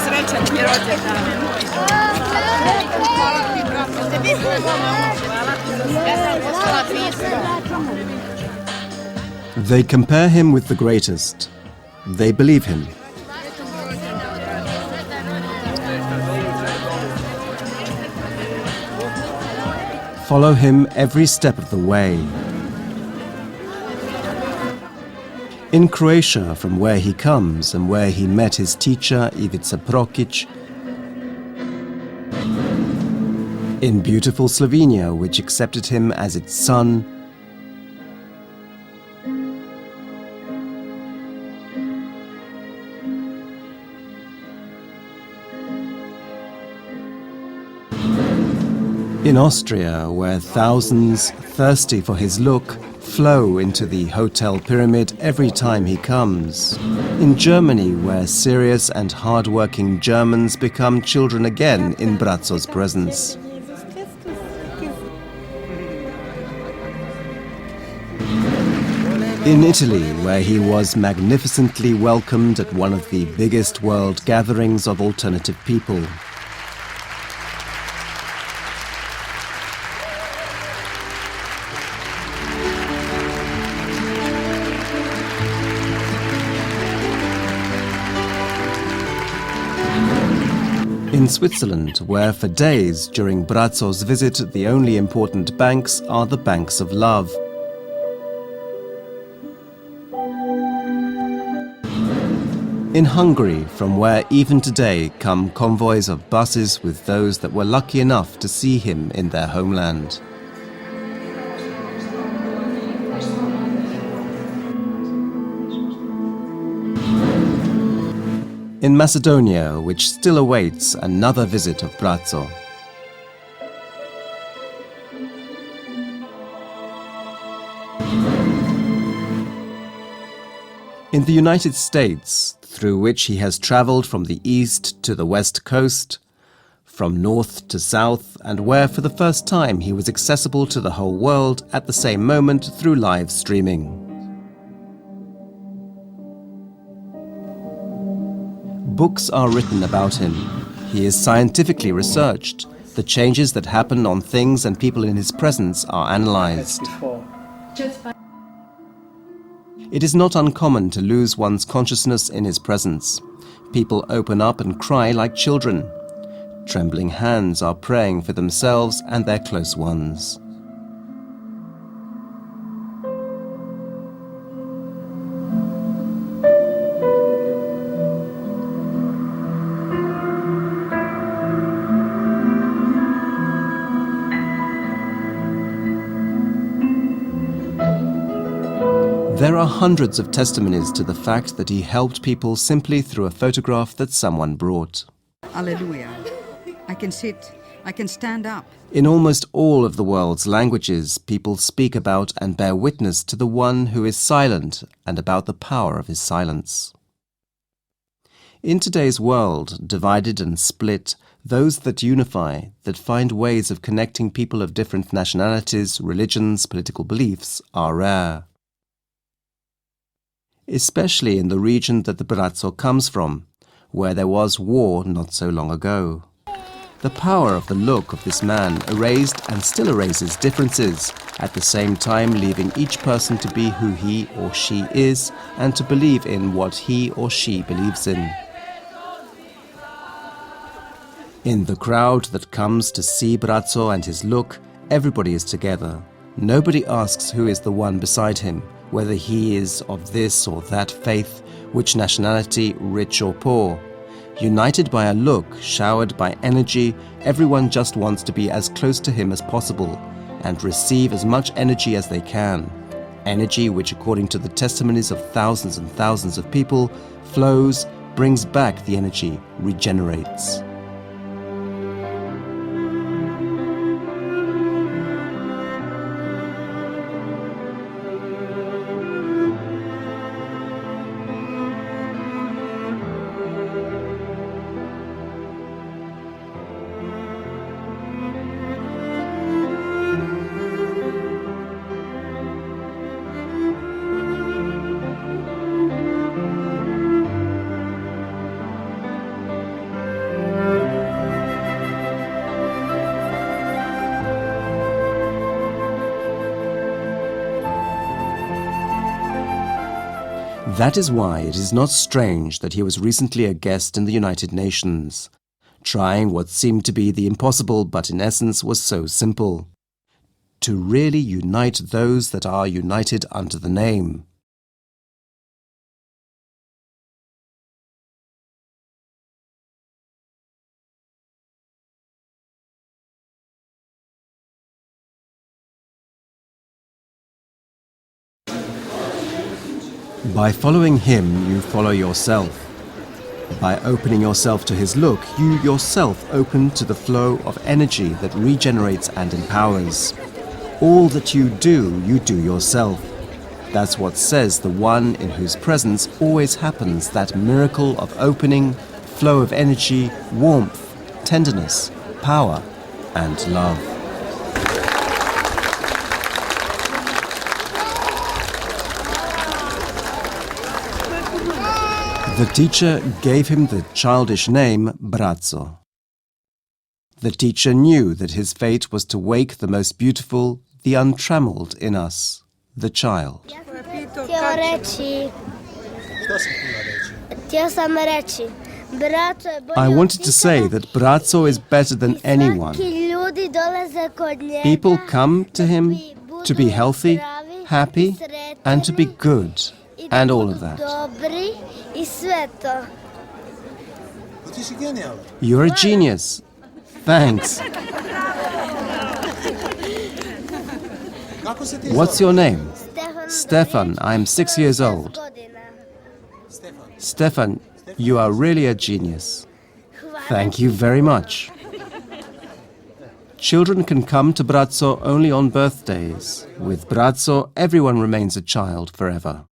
srećan ti rođendan. Hvala ti, Braco, tebi je ja sam poslala pismo. They compare him with the greatest. They believe him. Follow him every step of the way. In Croatia, from where he comes and where he met his teacher Ivica Prokic, in beautiful Slovenia, which accepted him as its son, in Austria, where thousands, thirsty for his look, flow into the Hotel Pyramid every time he comes. In Germany, where serious and hard-working Germans become children again in Braco's presence. In Italy, where he was magnificently welcomed at one of the biggest world gatherings of alternative people. In Switzerland, where for days during Braco's visit the only important banks are the banks of love. In Hungary, from where even today come convoys of buses with those that were lucky enough to see him in their homeland. In Macedonia, which still awaits another visit of Braco. In the United States, through which he has traveled from the east to the west coast, from north to south, and where for the first time he was accessible to the whole world at the same moment through live streaming. Books are written about him. He is scientifically researched. The changes that happen on things and people in his presence are analyzed. It is not uncommon to lose one's consciousness in his presence. People open up and cry like children. Trembling hands are praying for themselves and their close ones. There are hundreds of testimonies to the fact that he helped people simply through a photograph that someone brought. Alleluia. I can sit, I can stand up. In almost all of the world's languages, people speak about and bear witness to the one who is silent and about the power of his silence. In today's world, divided and split, those that unify, that find ways of connecting people of different nationalities, religions, political beliefs, are rare. Especially in the region that the Braco comes from, where there was war not so long ago. The power of the look of this man erased and still erases differences, at the same time leaving each person to be who he or she is and to believe in what he or she believes in. In the crowd that comes to see Braco and his look, everybody is together. Nobody asks who is the one beside him, whether he is of this or that faith, which nationality, rich or poor. United by a look, showered by energy, everyone just wants to be as close to him as possible and receive as much energy as they can. Energy which, according to the testimonies of thousands and thousands of people, flows, brings back the energy, regenerates. That is why it is not strange that he was recently a guest in the United Nations, trying what seemed to be the impossible but in essence was so simple: to really unite those that are united under the name. By following him, you follow yourself. By opening yourself to his look, you yourself open to the flow of energy that regenerates and empowers. All that you do yourself. That's what says the one in whose presence always happens that miracle of opening, flow of energy, warmth, tenderness, power, and love. The teacher gave him the childish name Braco. The teacher knew that his fate was to wake the most beautiful, the untrammeled in us, the child. I wanted to say that Braco is better than anyone. People come to him to be healthy, happy, and to be good, and all of that. You're a genius. Thanks. What's your name? Stefan. I'm 6 years old. Stefan, you are really a genius. Thank you very much. Children can come to Braco only on birthdays. With Braco, everyone remains a child forever.